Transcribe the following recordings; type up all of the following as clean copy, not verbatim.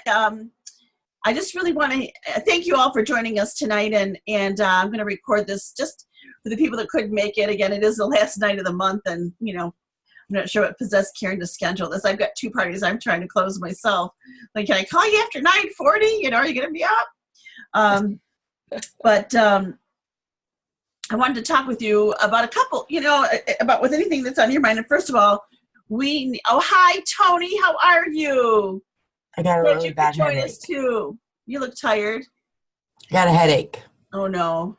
I just really want to thank you all for joining us tonight, and I'm going to record this just for the people that couldn't make it. Again, it is the last night of the month, and I'm not sure what possessed Karen to schedule this. I've got 2 parties I'm trying to close myself. Like, can I call you after 9:40? Are you going to be up? But I wanted to talk with you about a couple, about with anything that's on your mind. And first of all, hi, Tony. How are you? I got a really bad join headache. us too. You look tired. Got a headache. Oh, no.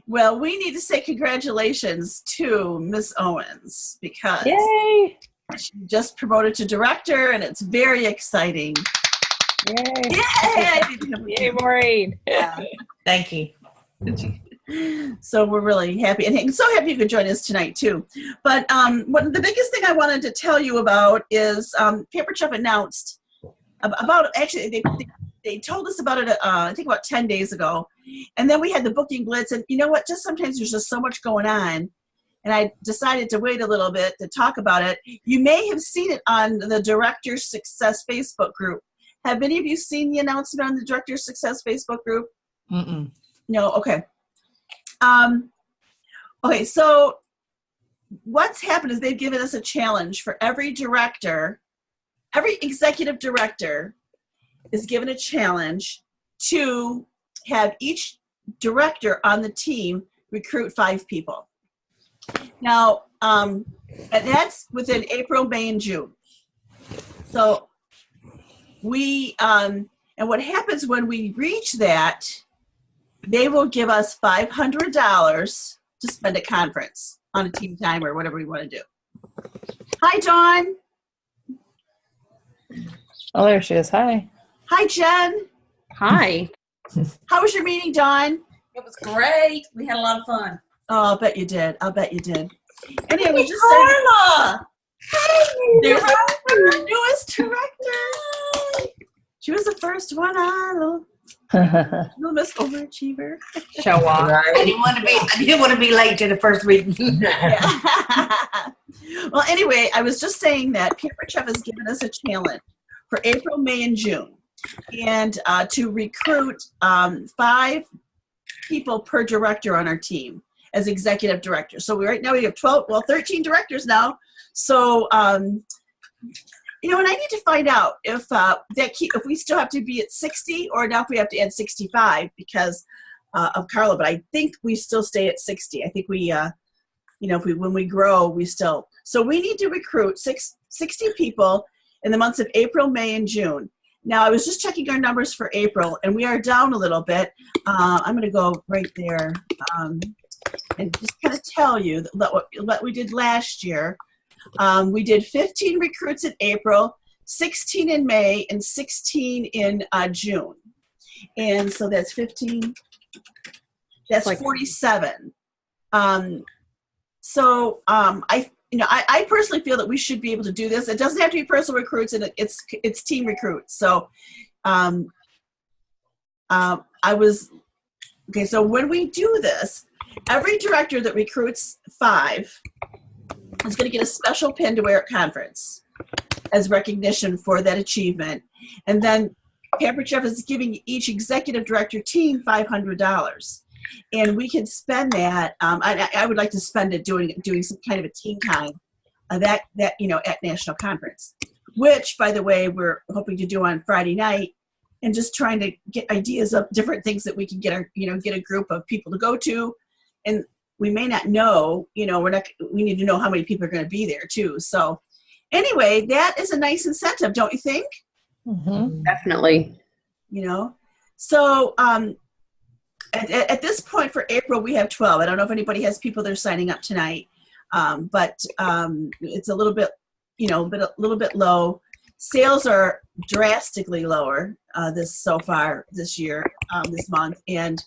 Well, we need to say congratulations to Miss Owens because Yay! she just promoted to director, and it's very exciting. Yay! Yay, Maureen! Yeah. Thank you. So we're really happy, and so happy you could join us tonight too. But the biggest thing I wanted to tell you about is Pampered Chef announced about actually they told us about it I think about 10 days ago, and then we had the booking blitz, and you know what? Just sometimes there's just so much going on, and I decided to wait a little bit to talk about it. You may have seen it on the Director Success Facebook group. Have any of you seen the announcement on the Director Success Facebook group? Mm-mm. No. Okay. Okay, so what's happened is they've given us a challenge for every executive director is given a challenge to have each director on the team recruit 5 people. Now, and that's within April, May, and June. So we, and what happens when we reach that, they will give us $500 to spend at conference on a team time or whatever we want to do. Hi, Dawn. Oh, there she is. Hi. Hi, Jen. Hi. How was your meeting, Dawn? It was great. We had a lot of fun. Oh, I'll bet you did. Anyway, we just Carla. Hey, there's our newest director. She was the first one on. Little Miss Overachiever. Show off. Right. I didn't want to be late to the first meeting. Well, anyway, I was just saying that Pampered Chef has given us a challenge for April, May, and June, and to recruit 5 people per director on our team as executive directors. So right now we have 13 directors now. So and I need to find out if if we still have to be at 60 or now if we have to add 65 because of Carla. But I think we still stay at 60. I think we, when we grow, we still. So we need to recruit 60 people in the months of April, May, and June. Now I was just checking our numbers for April, and we are down a little bit. I'm going to go right there and just kind of tell you what we did last year. We did 15 recruits in April, 16 in May, and 16 in June. And so that's 15. That's 47. I personally feel that we should be able to do this. It doesn't have to be personal recruits, and it's team recruits. So so when we do this, every director that recruits 5 is going to get a special pin to wear at conference as recognition for that achievement. And then Pampered Chef is giving each executive director team $500. And we can spend that. I would like to spend it doing some kind of a team time at National Conference, which, by the way, we're hoping to do on Friday night, and just trying to get ideas of different things that we can get a group of people to go to. And we may not know, we need to know how many people are going to be there too. So anyway, that is a nice incentive, don't you think? Mm-hmm. Definitely. So at this point for April, we have 12. I don't know if anybody has people that are signing up tonight, but it's a little bit, a little bit low. Sales are drastically lower this year, this month, and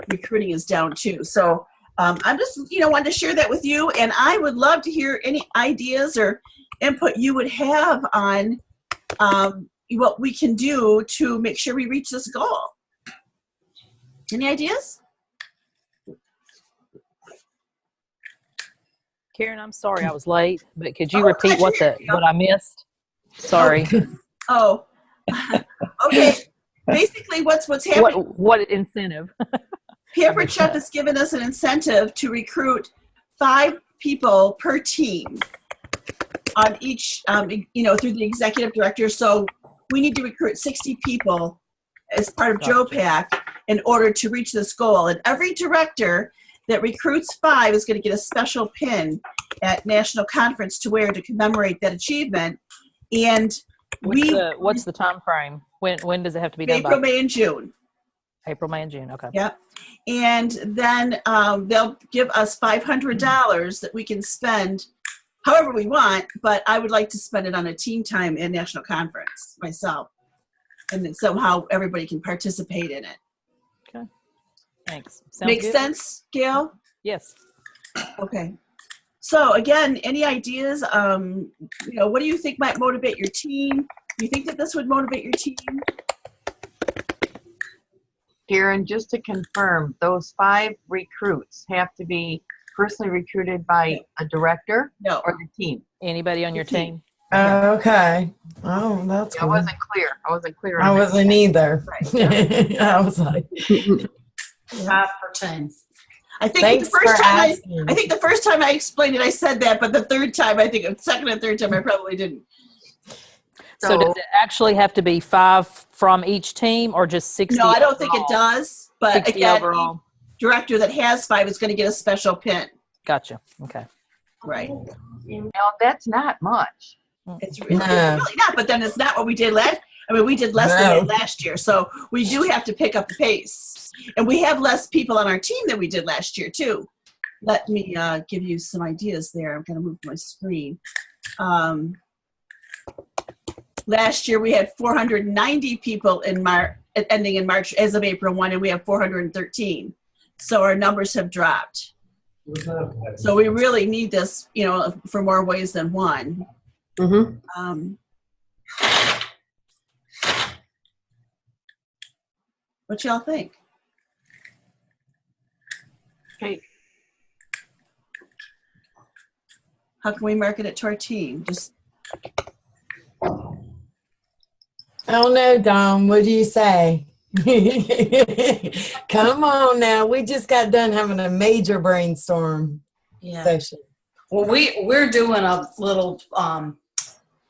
recruiting is down too. So I'm just, wanted to share that with you, and I would love to hear any ideas or input you would have on what we can do to make sure we reach this goal. Any ideas? Karen, I'm sorry I was late, but could you repeat what I missed? Sorry. Oh, Okay. Basically, what's happening? What incentive? Pampered Chef has given us an incentive to recruit 5 people per team on each, through the executive director. So we need to recruit 60 people as part of JOPAC in order to reach this goal. And every director that recruits 5 is going to get a special pin at national conference to wear to commemorate that achievement. And What's the time frame? When does it have to be done April, by? May, and June. April, May, and June. Okay. Yep. And then they'll give us $500 that we can spend however we want, but I would like to spend it on a team time and national conference myself. And then somehow everybody can participate in it. Okay. Thanks. Sounds Makes good? sense, Gail? Yes. Okay. So again, any ideas? What do you think might motivate your team? Do you think that this would motivate your team? Karen, just to confirm, those 5 recruits have to be personally recruited by a director No. or the team? Anybody on your The team. team? Okay. Oh, that's I cool. wasn't clear. I wasn't clear. I on that. wasn't either. Right. I was like, 5 per team. I think thanks the first for time asking. I think the first time I explained it, I said that, but the third time, second and third time, I probably didn't. So does it actually have to be 5 from each team or just 60? No, I don't think it overall? does. But 60 again, overall. each director that has 5 is going to get a special pin. Gotcha. Okay. Right. Now, that's not much. It's really, No. it's really not. But then it's not what we did last. I mean, we did less than No. that last year, so we do have to pick up the pace. And we have less people on our team than we did last year too. Let me give you some ideas there. I'm going to move my screen. Last year we had 490 people ending in March as of April 1, and we have 413. So our numbers have dropped. So we really need this, for more ways than one. Mm-hmm. What y'all think? Okay. How can we market it to our team? Just I don't know, Dom. What do you say? Come on now. We just got done having a major brainstorm Yeah. session. Well, we're doing a little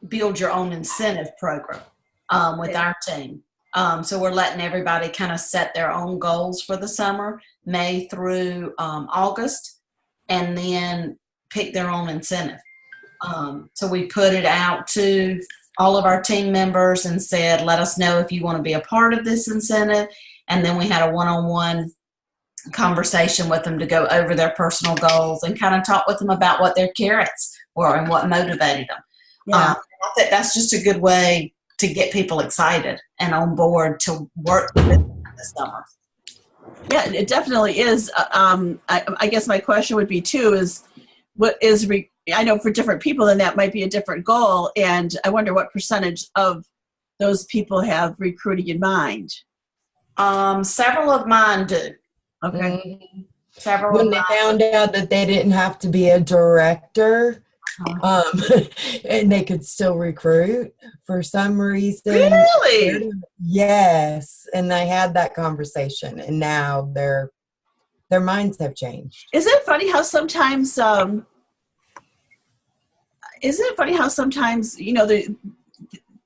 build your own incentive program with our team. So we're letting everybody kind of set their own goals for the summer, May through August, and then pick their own incentive. So we put it out to all of our team members and said, let us know if you want to be a part of this incentive. And then we had a one-on-one conversation with them to go over their personal goals and kind of talk with them about what their carrots were and what motivated them. yeah. I think that's just a good way to get people excited and on board to work with them this summer. Yeah, it definitely is. I guess my question would be too is what is I know for different people then that might be a different goal, and I wonder what percentage of those people have recruiting in mind. Several of mine do. Okay. Several When of they mine. found out that they didn't have to be a director, and they could still recruit for some reason. Really? Yes, and they had that conversation, and now their minds have changed. Isn't it funny how sometimes the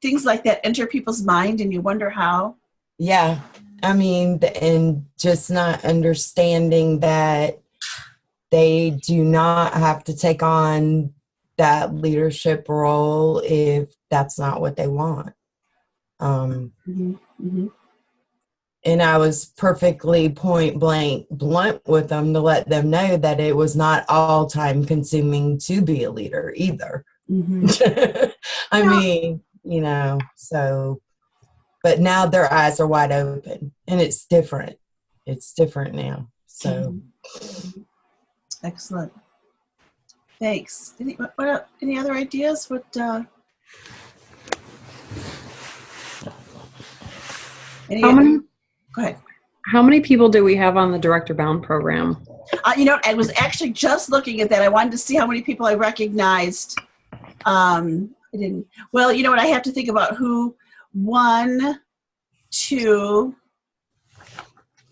things like that enter people's mind and you wonder how? Yeah, I mean, and just not understanding that they do not have to take on that leadership role if that's not what they want. Mm-hmm. Mm-hmm. And I was perfectly point blank blunt with them to let them know that it was not all time consuming to be a leader either. Mm-hmm. I mean, so, but now their eyes are wide open and it's different. It's different now. So. Excellent. Thanks. Any other ideas? Go ahead. How many people do we have on the Director Bound program? I was actually just looking at that. I wanted to see how many people I recognized. I didn't. Well, you know what? I have to think about who won to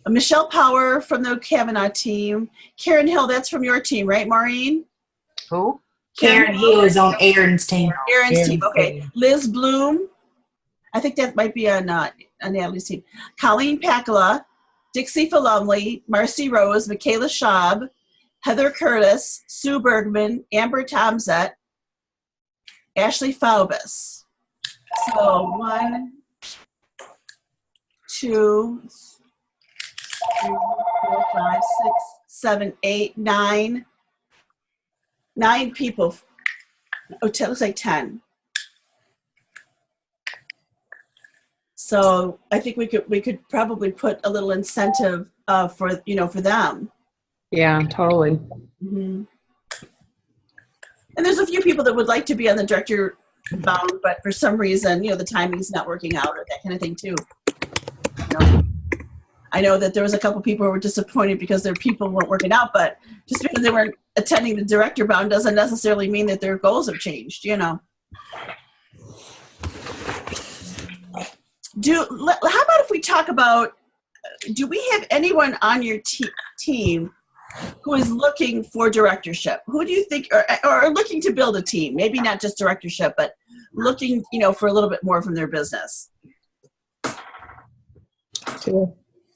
Michelle Power from the Kavanaugh team. Karen Hill, that's from your team, right, Maureen? Who? Karen Hill is on Aaron's team. Aaron's team, Aaron's okay. team. Liz Bloom, I think that might be on Natalie's team. Colleen Pakala, Dixie Falumley, Marcy Rose, Michaela Schaub, Heather Curtis, Sue Bergman, Amber Tomzet, Ashley Faubus. So 1, 2, 3, 4, 5, 6, 7, 8, 9. 9 people. Oh, it looks like 10. So I think we could probably put a little incentive for them. Yeah, totally. Mm-hmm. And there's a few people that would like to be on the director bound, but for some reason, the timing's not working out or that kind of thing too. I know that there was a couple people who were disappointed because their people weren't working out, but just because they weren't attending the director bound doesn't necessarily mean that their goals have changed, How about if we talk about, do we have anyone on your team who is looking for directorship? Who do you think, or looking to build a team? Maybe not just directorship, but looking, for a little bit more from their business.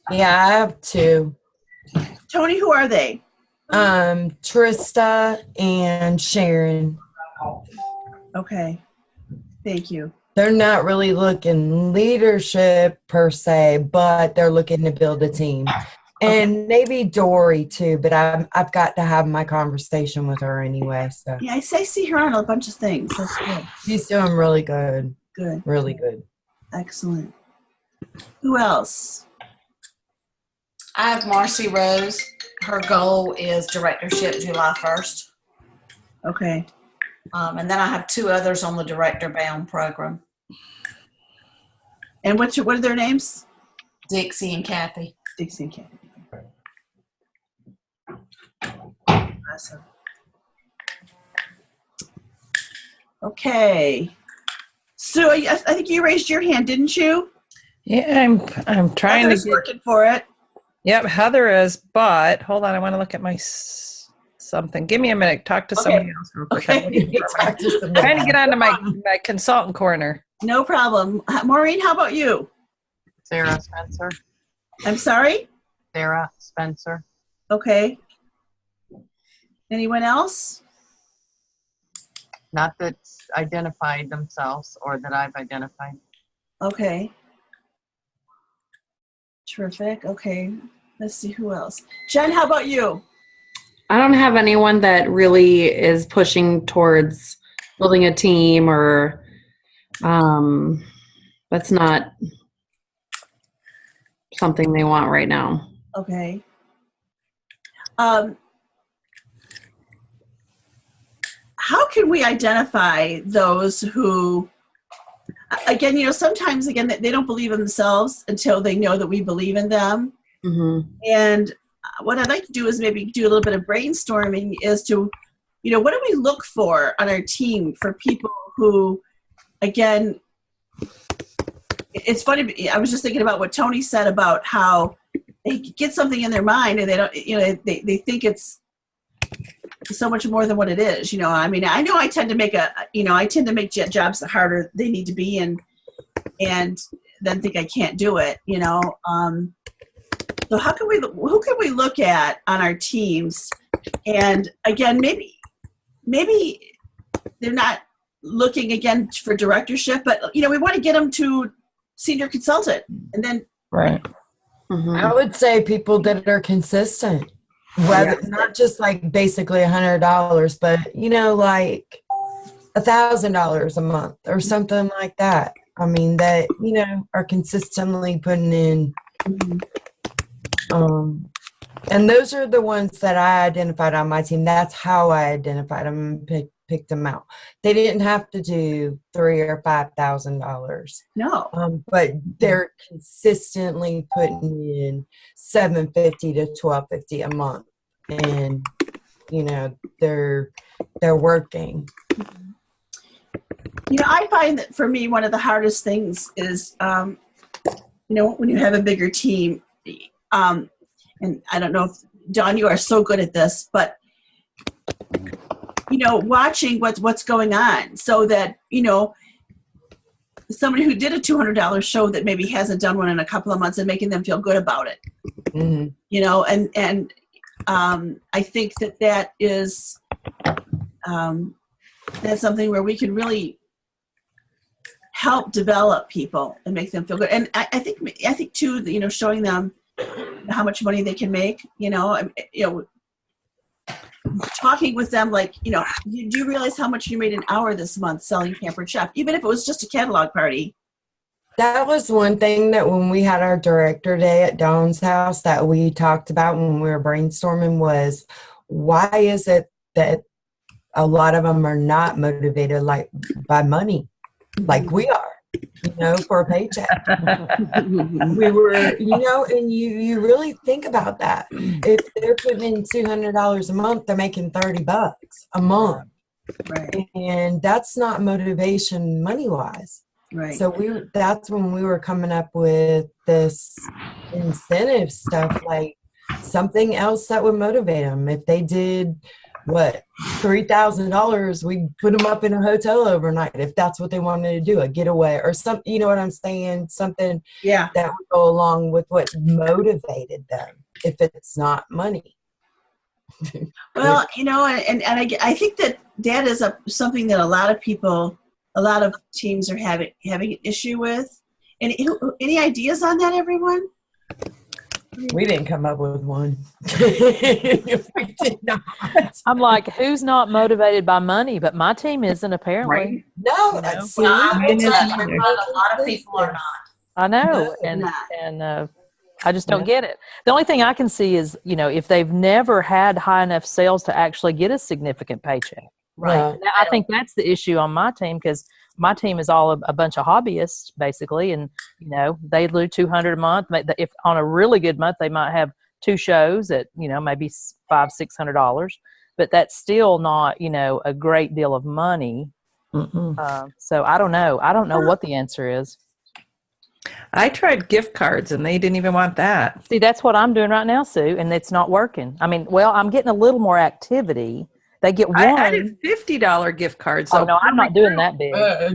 Yeah, I have 2. Tony, who are they? Trista and Sharon. Okay, thank you. They're not really looking leadership per se, but they're looking to build a team. And maybe Dory too, but I've got to have my conversation with her anyway. So Yeah, I see her on a bunch of things. That's good. she's doing really good. Good. Really good. Excellent. Who else? I have Marcy Rose. Her goal is directorship July 1st. Okay. And then I have 2 others on the director bound program, And what are their names? Dixie and Kathy. Dixie and Kathy. Awesome. Okay. Sue, I think you raised your hand, didn't you? Yeah, I'm trying Heather's to get. working for it. Yep, Heather is, but hold on, I want to look at my something. Give me a minute. Talk to somebody else real quick. Okay. I'm trying to get onto my consultant corner. No problem. Maureen, how about you? Sarah Spencer. I'm sorry? Sarah Spencer. Okay. Anyone else? Not that's identified themselves or that I've identified. Okay. Terrific. Okay. Let's see who else. Jen, how about you? I don't have anyone that really is pushing towards building a team or that's not something they want right now. Okay. How can we identify those who, again, sometimes, again, they don't believe in themselves until they know that we believe in them. Mm-hmm. And what I'd like to do is maybe do a little bit of brainstorming as to, what do we look for on our team for people who, again, it's funny, I was just thinking about what Tony said about how they get something in their mind and they don't, they think it's so much more than what it is. I mean, I know I tend to make jobs the harder they need to be and then think I can't do it, So who can we look at on our teams? And again, maybe they're not looking again for directorship, but we want to get them to senior consultant and then Right. Mm-hmm. I would say people that are consistent, whether not just like basically $100, but like $1,000 a month or something like that. I mean that are consistently putting in. And those are the ones that I identified on my team. That's how I identified them and picked them out. They didn't have to do $3,000 or $5,000. no. But they're consistently putting in $750 to $1,250 a month, and they're working. I find that for me, one of the hardest things is when you have a bigger team, and I don't know if, Dawn, you are so good at this, but, watching what's going on so that, somebody who did a $200 show that maybe hasn't done one in a couple of months and making them feel good about it, and I think that is, that's something where we can really help develop people and make them feel good. And I think too, showing them how much money they can make, talking with them like, do you realize how much you made an hour this month selling Pampered Chef, even if it was just a catalog party? That was one thing that when we had our director day at Dawn's house that we talked about when we were brainstorming was, why is it that a lot of them are not motivated by money like we are, for a paycheck? We were, and you really think about that. If they're putting in $200 a month, they're making $30 a month. Right. And that's not motivation money-wise. Right. So that's when we were coming up with this incentive stuff, like something else that would motivate them. If they did $3,000, we put them up in a hotel overnight if that's what they wanted to do, a getaway or something. You know what I'm saying? Something that would go along with what motivated them. If it's not money. Well, and I think that is something that a lot of teams are having an issue with. Any ideas on that, everyone? We didn't come up with one. We did not. I'm like, who's not motivated by money? But my team isn't, apparently. Right. No, that's Well, I will tell you, a lot of people are not. I know, and I just don't get it. The only thing I can see is, if they've never had high enough sales to actually get a significant paycheck. right. I think that's the issue on my team, because my team is all a bunch of hobbyists, basically, and they do $200 a month. If on a really good month, they might have 2 shows at maybe $500-600, but that's still not a great deal of money. So I don't know. I don't know what the answer is. I tried gift cards and they didn't even want that. See, that's what I'm doing right now, Sue, and it's not working. I mean, I'm getting a little more activity. They get one. I did $50 gift cards. Oh, no, I'm not doing that big. Oh,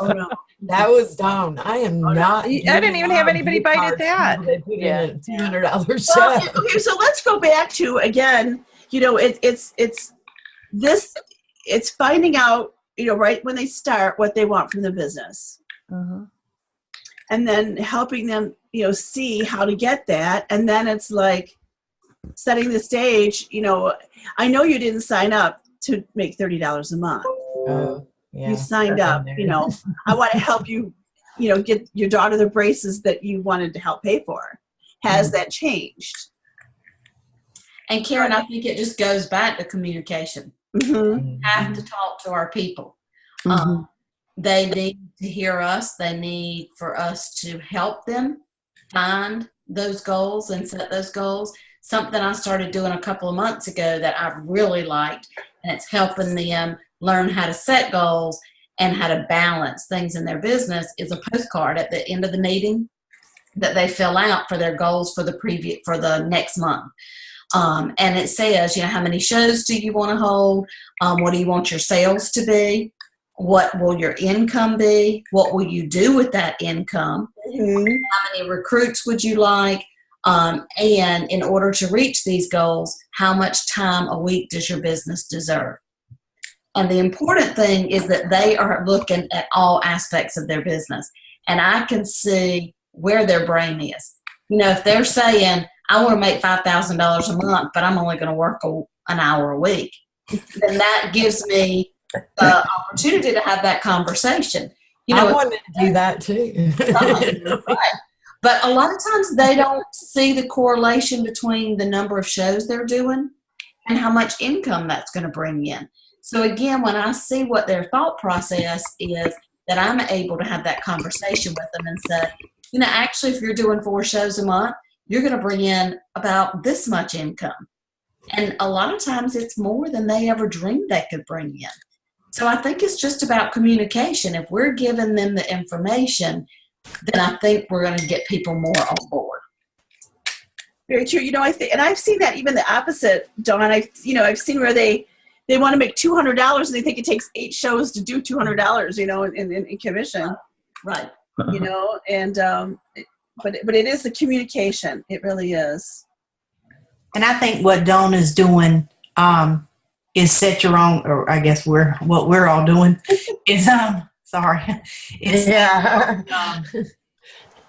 no. That was down. I am not. I didn't even have anybody bite at that. They put in a $200 Well, show. okay, so let's go back to, again, it's finding out, right when they start what they want from the business. And then helping them, see how to get that. And then it's like setting the stage, I know you didn't sign up to make $30 a month. Yeah, you signed up, I want to help you, get your daughter the braces that you wanted to help pay for. Has that changed? And Karen, I think it just goes back to communication. Mm-hmm. We have to talk to our people. They need to hear us. They need for us to help them find those goals and set those goals. Something I started doing a couple of months ago that I really liked, and it's helping them learn how to set goals and how to balance things in their business, is a postcard at the end of the meeting that they fill out for their goals for the next month. And it says, how many shows do you want to hold? What do you want your sales to be? What will your income be? What will you do with that income? Mm-hmm. How many recruits would you like? And in order to reach these goals, how much time a week does your business deserve? And the important thing is that they are looking at all aspects of their business. And I can see where their brain is. If they're saying, I want to make $5,000 a month, but I'm only going to work an hour a week, then that gives me the opportunity to have that conversation. I wanted to do that too. Right. But a lot of times they don't see the correlation between the number of shows they're doing and how much income that's going to bring in. So again, when I see what their thought process is, that I'm able to have that conversation with them and say, actually, if you're doing 4 shows a month, you're going to bring in about this much income. And a lot of times it's more than they ever dreamed they could bring in. So I think it's just about communication. If we're giving them the information, then I think we're going to get people more on board. Very true. I think, and I've seen that even the opposite, Dawn. I've seen where they want to make $200 and they think it takes 8 shows to do $200, in commission, Right. and but it is the communication. It really is. And I think what Dawn is doing is set your own, or I guess what we're all doing is is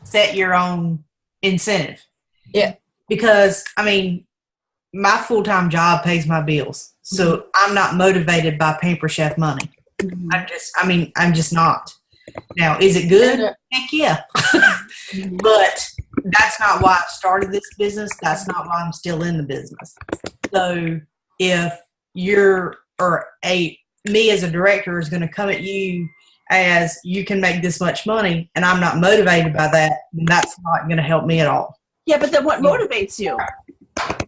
set your own incentive. Yeah. Because my full-time job pays my bills. So I'm not motivated by Pamper Chef money. I'm just not. Now, is it good? Heck yeah. But that's not why I started this business. That's not why I'm still in the business. So if me as a director is going to come at you as you can make this much money and I'm not motivated by that, then that's not going to help me at all. Yeah, but then what motivates you?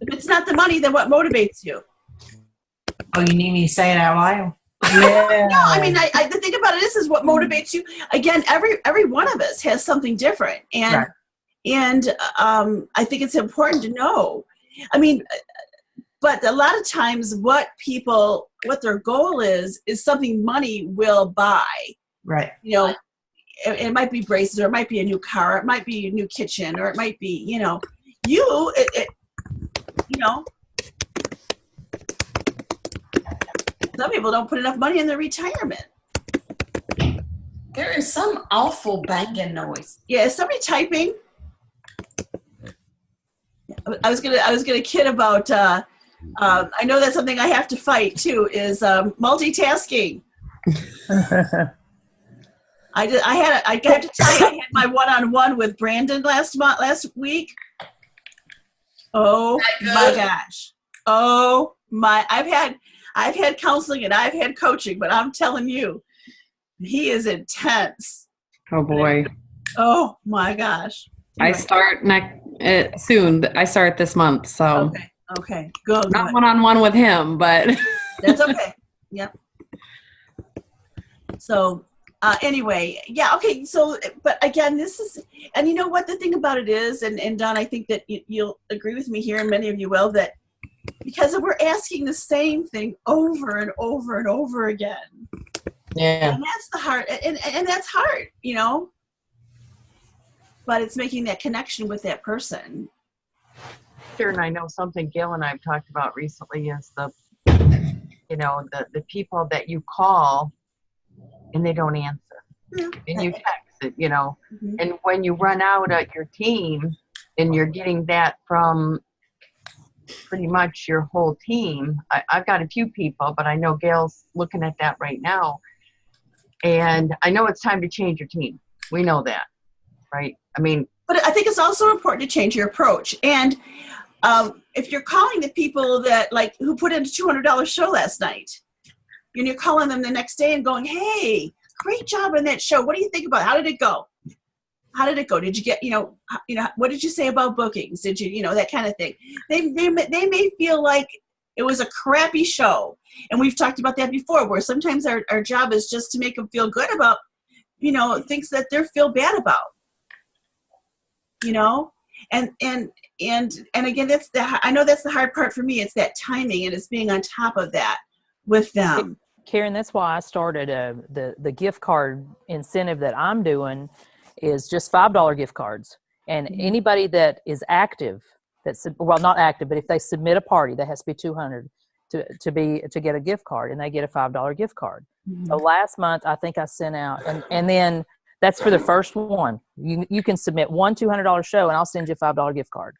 If it's not the money, then what motivates you? Oh, you need me to say it out loud? Yeah. No, the thing about it is what motivates you. Again, every one of us has something different, and Right. and I think it's important to know. But a lot of times, what their goal is something money will buy. Right. It might be braces, or it might be a new car, it might be a new kitchen, or it might be, some people don't put enough money in their retirement. There is some awful banging noise. Yeah, is somebody typing? I was gonna kid about. I know that's something I have to fight too. Is multitasking. I got to tell you, I had my one-on-one with Brandon last week. Oh my gosh! Oh my! I've had counseling and I've had coaching, but I'm telling you, he is intense. Oh boy. Oh my gosh! I start soon. I start this month, so Okay, go. not one-on-one with him, but That's okay. Yep. So anyway, yeah, okay. So, but again, this is, and you know what the thing about it is, and Don, I think that you'll agree with me here, and many of you will, that because we're asking the same thing over and over and over again. Yeah. And that's the hard, and that's hard, but it's making that connection with that person. Sure, and I know something Gail and I have talked about recently is the people that you call and they don't answer. Yeah. And you text it, Mm-hmm. and when you run out at your team and you're getting that from pretty much your whole team. I've got a few people, but I know Gail's looking at that right now. And I know it's time to change your team. We know that, right? But I think it's also important to change your approach. And if you're calling the people that who put in a $200 show last night, and you're calling them the next day and going, "Hey, great job on that show. What do you think about it? How did it go? How did it go? Did you get, what did you say about bookings? Did you, that kind of thing?" They may feel like it was a crappy show. And we've talked about that before, where sometimes our job is just to make them feel good about, things that they feel bad about. And again, I know that's the hard part for me. It's that timing, and it's being on top of that with them. Karen, that's why I started the gift card incentive that I'm doing is just $5 gift cards. And anybody that is active, not active, but if they submit a party, that has to be $200 to get a gift card, and they get a $5 gift card. Mm-hmm. So last month, I think I sent out, and then that's for the first one. You can submit one $200 show, and I'll send you a $5 gift card.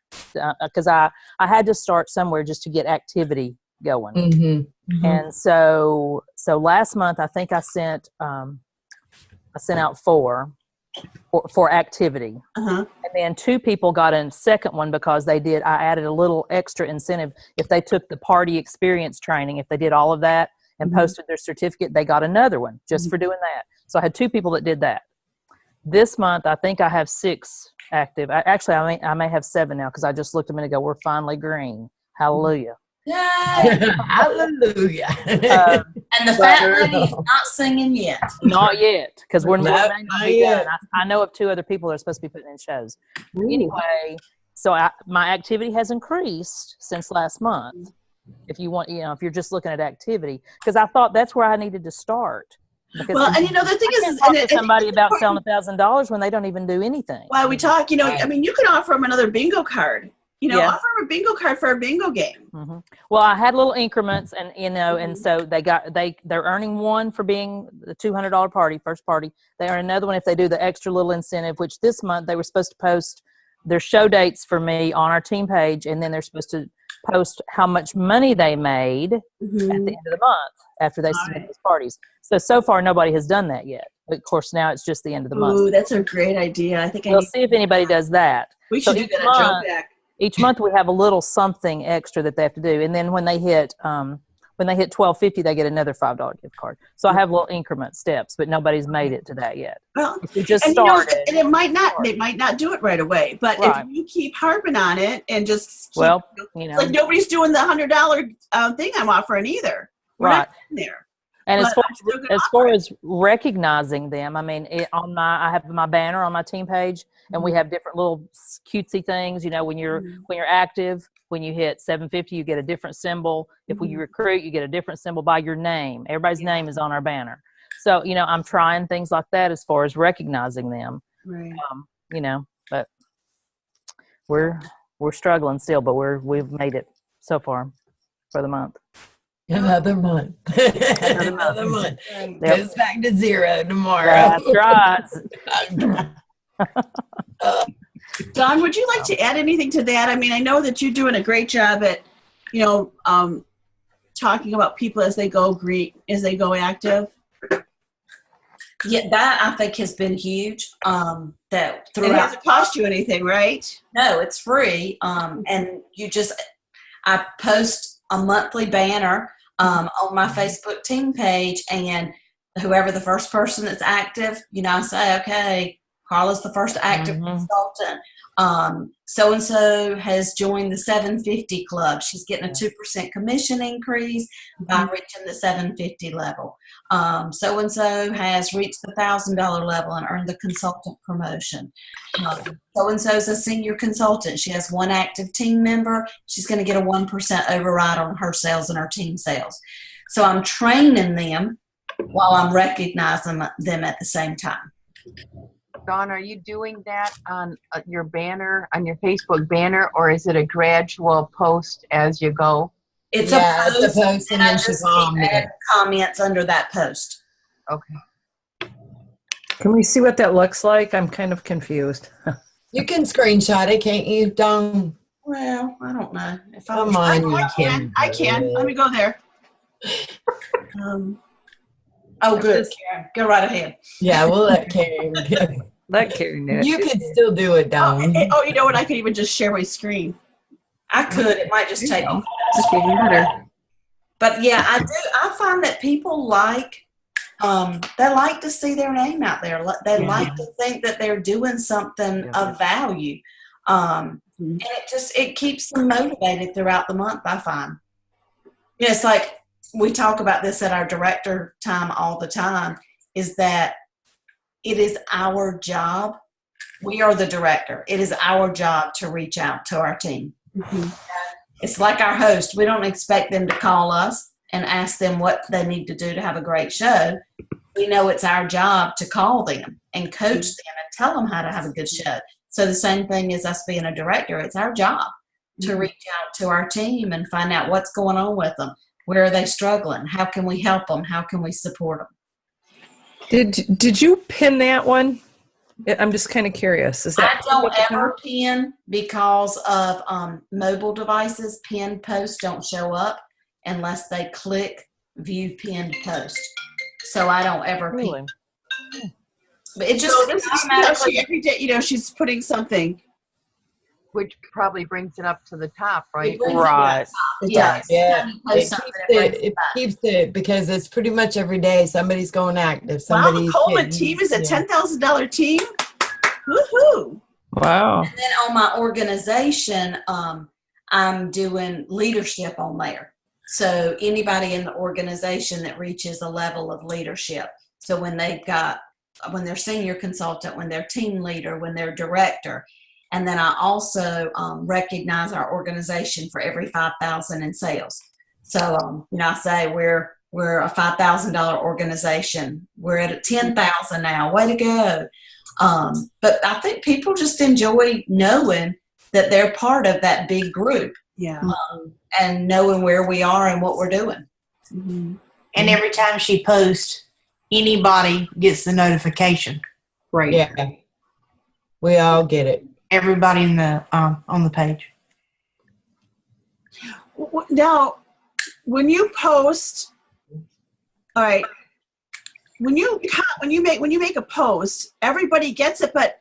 Because I had to start somewhere just to get activity going. Mm-hmm. Mm-hmm. And so last month, I think I sent out 4 for activity. Uh-huh. And then 2 people got a second one because I added a little extra incentive. If they took the party experience training, if they did all of that and posted their certificate, they got another one just for doing that. So I had 2 people that did that. This month, I think I have 6 active. I may have 7 now because I just looked a minute ago. We're finally green. Hallelujah. Yay! Hallelujah. And the fat lady is not singing yet. Not yet, because we're Nope, not not be yet. done. I know of 2 other people that are supposed to be putting in shows. Anyway, so my activity has increased since last month. If you want, if you're just looking at activity, because I thought that's where I needed to start. Because Well, and the thing I is, can't talk to somebody about selling $1,000 when they don't even do anything. while we talk, Right. I mean, you can offer them another bingo card. Yeah. Offer them a bingo card for a bingo game. Mm-hmm. Well, I had little increments, and and so they're earning one for being the $200 party, first party. They earn another one if they do the extra little incentive, which this month they were supposed to post their show dates for me on our team page, and then they're supposed to post how much money they made at the end of the month after they submit those parties. So far nobody has done that yet. But of course, now it's just the end of the month. Ooh, that's a great idea. I think We'll see if anybody does that. we should so do each that at month- Joe Back. Each month we have a little something extra that they have to do, and then when they hit $12.50, they get another $5 gift card. So I have little increment steps, but nobody's made it to that yet. Well, If we just and started, and they might not do it right away. But Right. if you keep harping on it and just keep, well, it's like nobody's doing the $100 thing I'm offering either. We're right. not in there. And But I'm still gonna as offer far it. as recognizing them, I mean, I have my banner on my team page, and we have different little cutesy things. When you're active, when you hit 750, you get a different symbol. If you recruit, you get a different symbol by your name. Everybody's name is on our banner. So I'm trying things like that as far as recognizing them. Right. But we're struggling still, but we've made it so far for the month. Another month. Another month. Goes back to 0 tomorrow. That's right. Don, would you like to add anything to that? I mean, I know that you're doing a great job at, talking about people as they go active. Yeah, that I think has been huge. That It throughout. hasn't cost you anything, right? No, it's free. And I post a monthly banner on my Facebook team page, and whoever the first person that's active, I say, okay, Carla's the first active consultant. So-and-so has joined the 750 club. She's getting a 2% commission increase by reaching the 750 level. So-and-so has reached the $1,000 level and earned the consultant promotion. So-and-so is a senior consultant. She has one active team member. She's going to get a 1% override on her sales and her team sales. So I'm training them while I'm recognizing them at the same time. Dawn, are you doing that on your banner, on your Facebook banner, or is it a gradual post as you go? It's Yeah, a it's a post, post and I then she just keep adding comments under that post. Okay. Can we see what that looks like? I'm kind of confused. You can screenshot it, can't you, Dawn? Well, I don't know. If I Come was- on, you I can. Let me go there. Oh, good, Karen. Go right ahead. Yeah, we'll let Karen go. Let Carrie know. You could still do it, Dawn. Oh, you know what? I could even just share my screen. I could. It might just take me. Just even better. But yeah, I do. I find that people they like to see their name out there. They like to think that they're doing something of value. And it keeps them motivated throughout the month, I find. It's like we talk about this at our director time all the time, is that it is our job. We are the director. It is our job to reach out to our team. It's like our host. We don't expect them to call us and ask them what they need to do to have a great show. We know it's our job to call them and coach them and tell them how to have a good show. So the same thing as us being a director, it's our job to reach out to our team and find out what's going on with them. Where are they struggling? How can we help them? How can we support them? Did you pin that one? I'm just kind of curious. Is that I don't ever pin because of mobile devices. Pinned posts don't show up unless they click view pinned post. So I don't ever pin. Really? But it just So this is how she every day, she's putting something. Which probably brings it up to the top, right? It brings it Right. Yeah, Yeah. you post something, It keeps it because it's pretty much every day somebody's going active. Wow, the Somebody's Coleman getting- team is a yeah. $10,000 team. Woohoo! wow? And then on my organization, I'm doing leadership on there. So anybody in the organization that reaches a level of leadership. So when they're senior consultant, when they're team leader, when they're director. And then I also recognize our organization for every $5,000 in sales. So, I say we're a $5,000 organization. We're at a $10,000 now. Way to go. But I think people just enjoy knowing that they're part of that big group. Yeah. And knowing where we are and what we're doing. Mm-hmm. And every time she posts, anybody gets the notification. Right. Yeah. We all get it. Everybody in the on the page. Now, when you post, all right, when you make a post, everybody gets it. But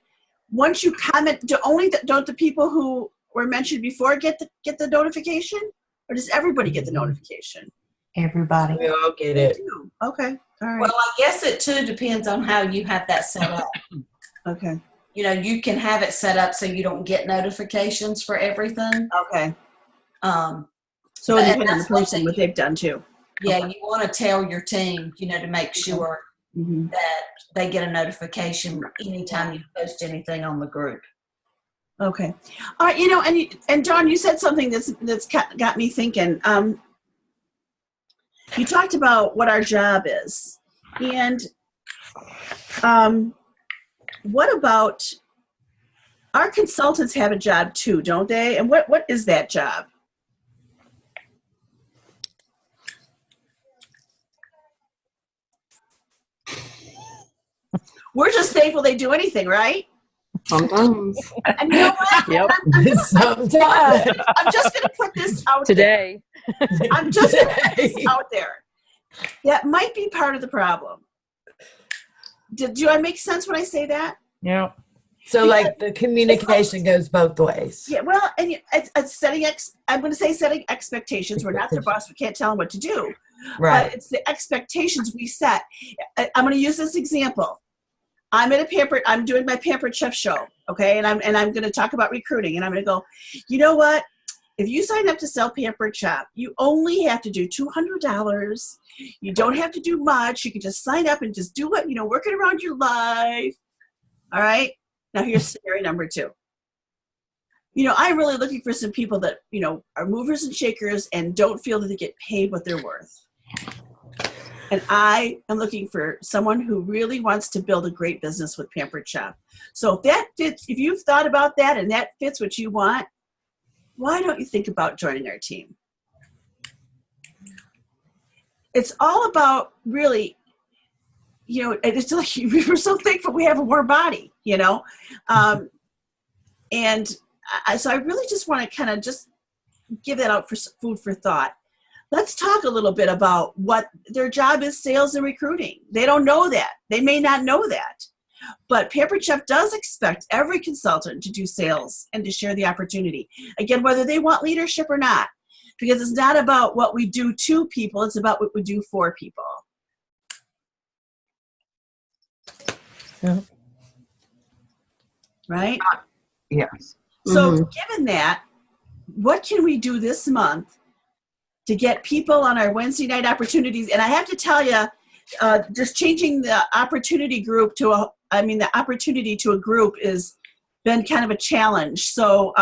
once you comment, don't the people who were mentioned before get the notification, or does everybody get the notification? Everybody. We all get They it. do. Okay. All right. Well, I guess it too depends on how you have that set up. Okay. You can have it set up so you don't get notifications for everything. Okay. So But- it and depends on the that's what person, what they've done too. Yeah, you want to tell your team, to make sure Mm-hmm. that they get a notification anytime you post anything on the group. Okay. All right. And Dawn, you said something that's got me thinking. You talked about what our job is, and what about our consultants have a job too, don't they? And what is that job? We're just thankful they do anything, right? Sometimes. And you know what? Yep. Sometimes. I'm just going to put this out there. Today. I'm just going to put this out there. That might be part of the problem. Do I make sense when I say that? Yeah. So, like, the communication goes both ways. Yeah, well, and it's I'm going to say setting expectations. We're not their boss. We can't tell them what to do. Right. But it's the expectations we set. I'm going to use this example. I'm doing my Pampered Chef show, okay? And I'm going to talk about recruiting. And I'm going to go, you know what? If you sign up to sell Pampered Chef, you only have to do $200. You don't have to do much. You can just sign up and just do what, work it around your life. All right? Now here's scenario number 2. I'm really looking for some people that, are movers and shakers and don't feel that they get paid what they're worth. And I am looking for someone who really wants to build a great business with Pampered Chef. So if that fits, if you've thought about that and that fits what you want, why don't you think about joining our team? It's all about really, it's like we're so thankful we have a warm body, and so I really just want to kind of just give that out for food for thought. Let's talk a little bit about what their job is, sales and recruiting. They don't know that. They may not know that. But Pampered Chef does expect every consultant to do sales and to share the opportunity. Again, whether they want leadership or not, because it's not about what we do to people, it's about what we do for people. Yeah. Right? Yes. So given that, what can we do this month to get people on our Wednesday night opportunities? And I have to tell you, just changing the opportunity group to the opportunity to a group has been kind of a challenge. So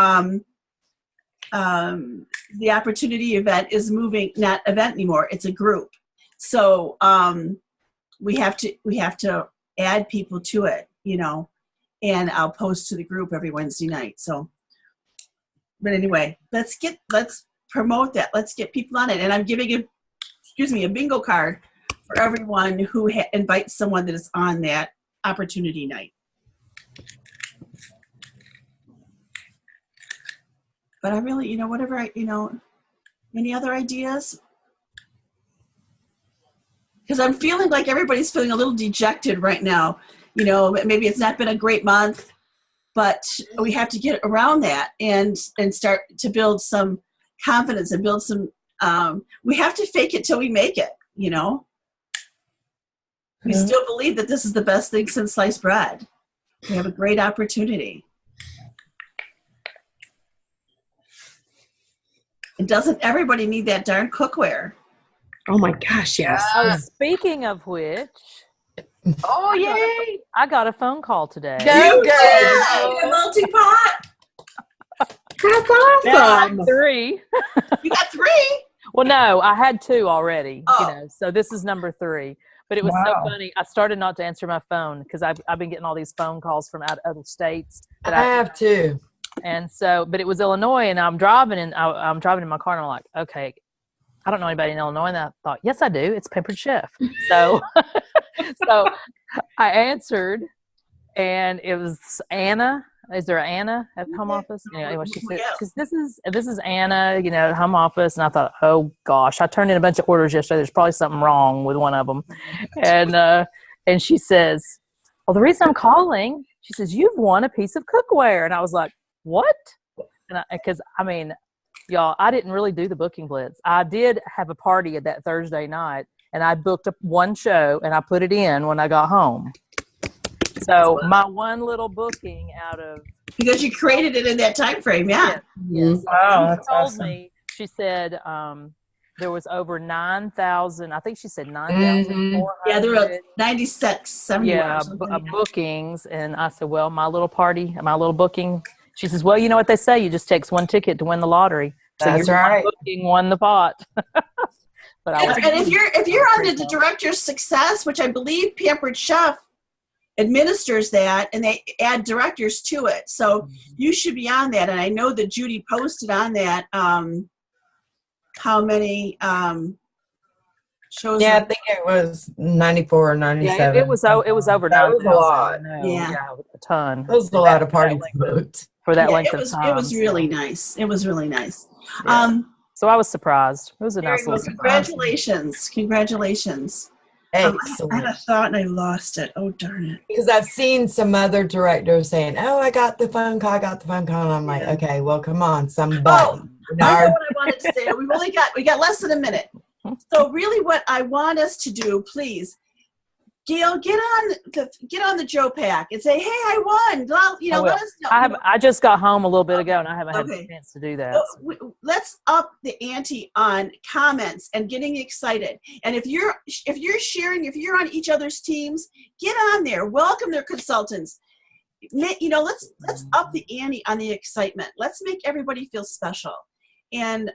the opportunity event is moving, not event anymore, it's a group. So we have to add people to it, and I'll post to the group every Wednesday night. So, but anyway, let's promote that. Let's get people on it. And I'm giving a bingo card for everyone who invites someone that is on that opportunity night. But I really, any other ideas? Because I'm feeling like everybody's feeling a little dejected right now. Maybe it's not been a great month, but we have to get around that and start to build some confidence and build some, we have to fake it till we make it, We still believe that this is the best thing since sliced bread. We have a great opportunity. And doesn't everybody need that darn cookware? Oh my gosh, yes. Oh, speaking of which, Oh, yay! I got a phone call today. Go, You girl. did! A multi-pot? That's Yeah, awesome. 3. You got 3? Well, no, I had 2 already. Oh. So this is number 3. But it was so funny. I started not to answer my phone because I've been getting all these phone calls from out other states. That I have too. And so, but it was Illinois, and I'm driving, and I'm driving in my car, and I'm like, okay, I don't know anybody in Illinois. And I thought, yes, I do. It's Pampered Chef. So, so I answered, and it was Anna. Is there an Anna at the home office? Anyway, she said, this is Anna, at home office. And I thought, oh gosh, I turned in a bunch of orders yesterday. There's probably something wrong with one of them. And she says, well, the reason I'm calling, she says, you've won a piece of cookware. And I was like, what? Because y'all, I didn't really do the booking blitz. I did have a party at that Thursday night, and I booked up one show, and I put it in when I got home. So my one little booking out of, Because you created it in that time frame, yeah. yes, Wow, she that's told awesome. me, she said there was over 9,000. I think she said 9,400. Yeah, there were 96, 71 Yeah, or something. bookings. And I said, well, my little party, my little booking. She says, well, you know what they say, you just takes one ticket to win the lottery. So That's your one right. booking won the pot. But I was, And if you're on the director's success, which I believe Pampered Chef administers that, and they add directors to it, so you should be on that. And I know that Judy posted on that how many shows. Yeah, I think it was 94 or 97. yeah, it was over That was 9,000. a lot. I know. Yeah. A ton. It was a lot of parties booked. For that Yeah, length it was of time. it was really nice. It was really nice. Yeah. So I was surprised. It was a nice Well, little surprise. congratulations. I had Excellent. a thought and I lost it. Oh, darn it. Because I've seen some other directors saying, oh, I got the phone call. And I'm like, okay, well, come on, somebody. I know what I wanted to say. We got less than a minute. So really what I want us to do, please, Gail, get on the Joe Pack and say, hey, I won. Let us know. I just got home a little bit ago, and I haven't had Okay. a chance to do that. So let's up the ante on comments and getting excited. And if you're sharing, if you're on each other's teams, get on there. Welcome their consultants. Let's up the ante on the excitement. Let's make everybody feel special. And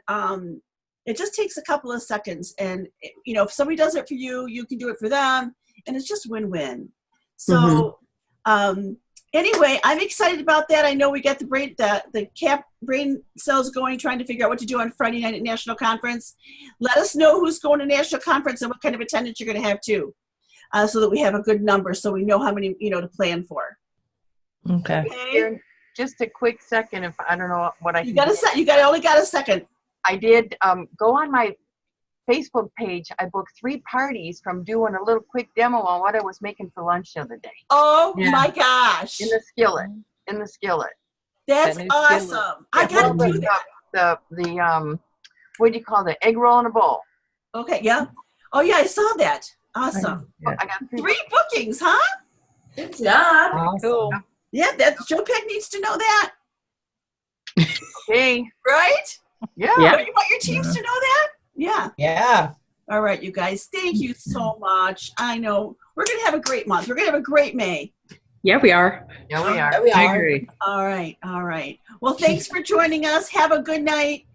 it just takes a couple of seconds. And if somebody does it for you, you can do it for them. And it's just win-win. So anyway, I'm excited about that. I know we got the CAP brain cells going, trying to figure out what to do on Friday night at National Conference. Let us know who's going to National Conference and what kind of attendance you're going to have too, so that we have a good number, so we know how many to plan for. Okay. Okay. Just a quick second, if I don't know what I You can only got a second. I did go on my Facebook page. I booked 3 parties from doing a little quick demo on what I was making for lunch the other day Oh Yeah. my gosh, in the skillet. that's That new awesome! skillet. I gotta do that. The what do you call the egg roll in a bowl? Okay, yeah. Oh yeah, I saw that. Awesome. I got 3 bookings, huh? Good job. Awesome. Cool. Yeah, that Joe Peck needs to know that, Okay. right? Yeah. Yeah. Don't you want your teams to know that? Yeah. Yeah. All right, you guys. Thank you so much. I know we're gonna have a great month. We're gonna have a great May. Yeah, we are. Yeah, we are. There we I are. agree. All right. All right. Well, thanks for joining us. Have a good night.